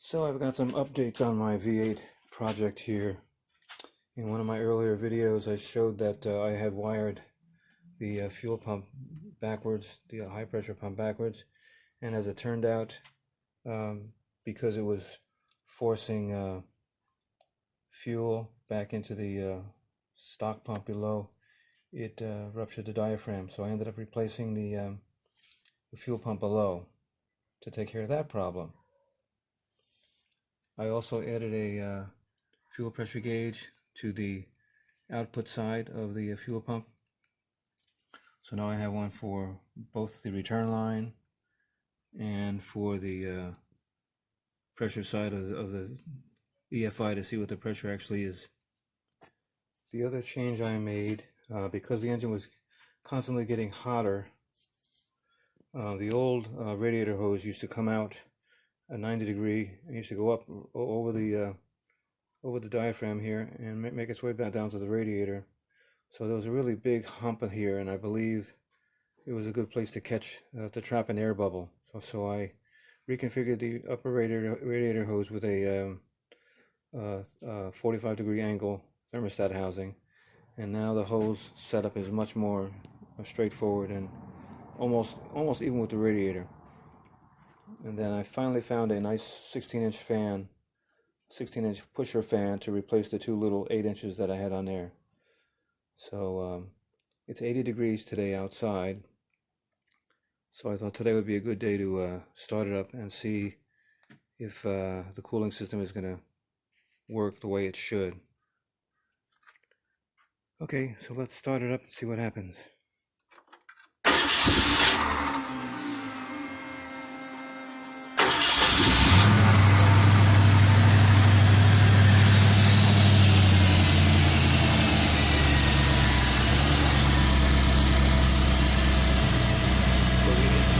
So I've got some updates on my V8 project here. In one of my earlier videos I showed that I had wired the fuel pump backwards, the high pressure pump backwards, and as it turned out, because it was forcing fuel back into the stock pump below, it ruptured the diaphragm. So I ended up replacing the fuel pump below to take care of that problem. I also added a fuel pressure gauge to the output side of the fuel pump. So now I have one for both the return line and for the pressure side of the EFI to see what the pressure actually is. The other change I made, because the engine was constantly getting hotter, the old radiator hose used to come out a 90-degree and used to go up over the diaphragm here and make its way back down to the radiator. So there was a really big hump in here, and I believe it was a good place to catch to trap an air bubble. So I reconfigured the upper radiator hose with a 45-degree angle thermostat housing, and now the hose setup is much more straightforward and almost even with the radiator. And then I finally found a nice 16-inch fan, 16-inch pusher fan to replace the two little 8 inches that I had on there. So it's 80 degrees today outside, so I thought today would be a good day to start it up and see if the cooling system is going to work the way it should. Okay, so let's start it up and see what happens.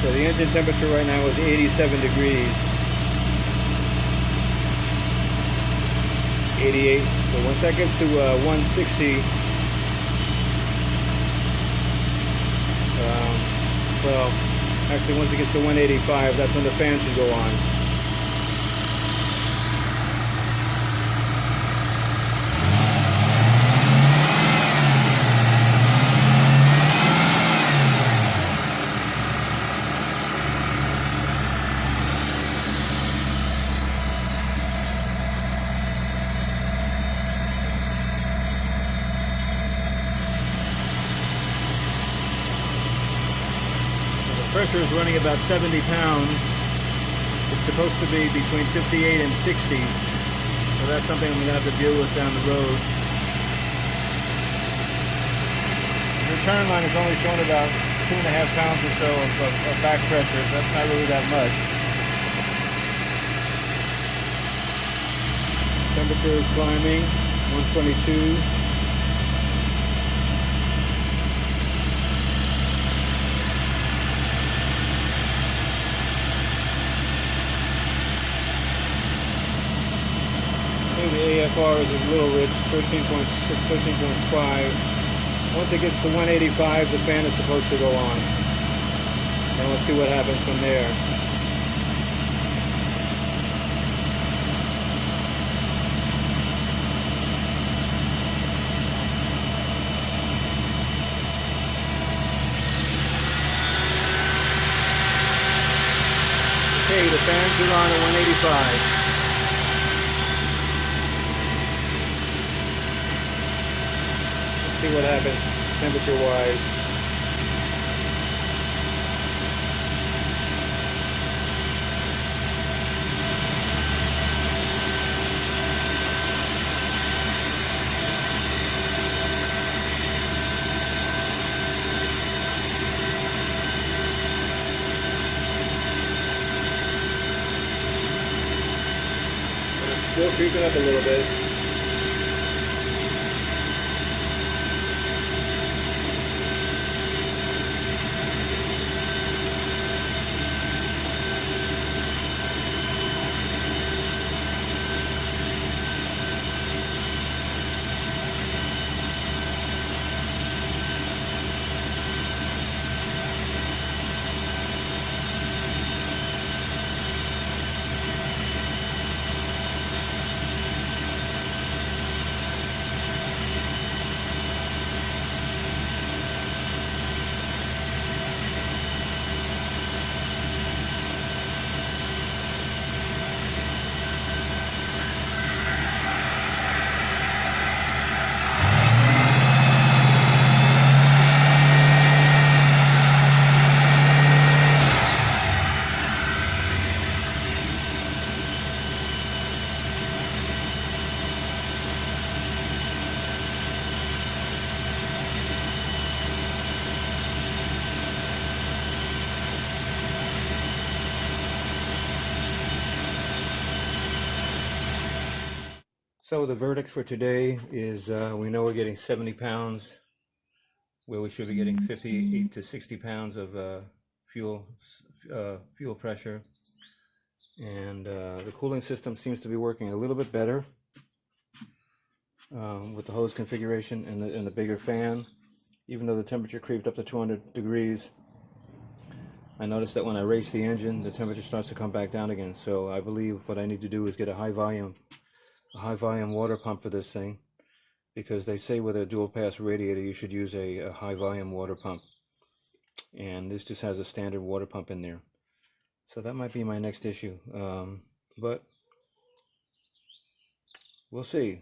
So the engine temperature right now is 87 degrees. 88. So once that gets to 160, well, actually once it gets to 185, that's when the fan should go on. Pressure is running about 70 pounds. It's supposed to be between 58 and 60. So that's something I'm going to have to deal with down the road. The return line is only showing about 2.5 pounds or so of back pressure. That's not really that much. Temperature is climbing, 122. The AFR is a little rich, 13.6, 13.5. Once it gets to 185, the fan is supposed to go on. And let's see what happens from there. Okay, the fans are on at 185. See what happens temperature-wise. But it's still creeping up a little bit. So the verdict for today is we know we're getting 70 pounds where we should be getting 58 to 60 pounds of fuel pressure. And the cooling system seems to be working a little bit better with the hose configuration and the bigger fan. Even though the temperature creeped up to 200 degrees, I noticed that when I race the engine, the temperature starts to come back down again. So I believe what I need to do is get a high volume water pump for this thing, because they say with a dual pass radiator you should use a high volume water pump, and this just has a standard water pump in there. So that might be my next issue, but we'll see.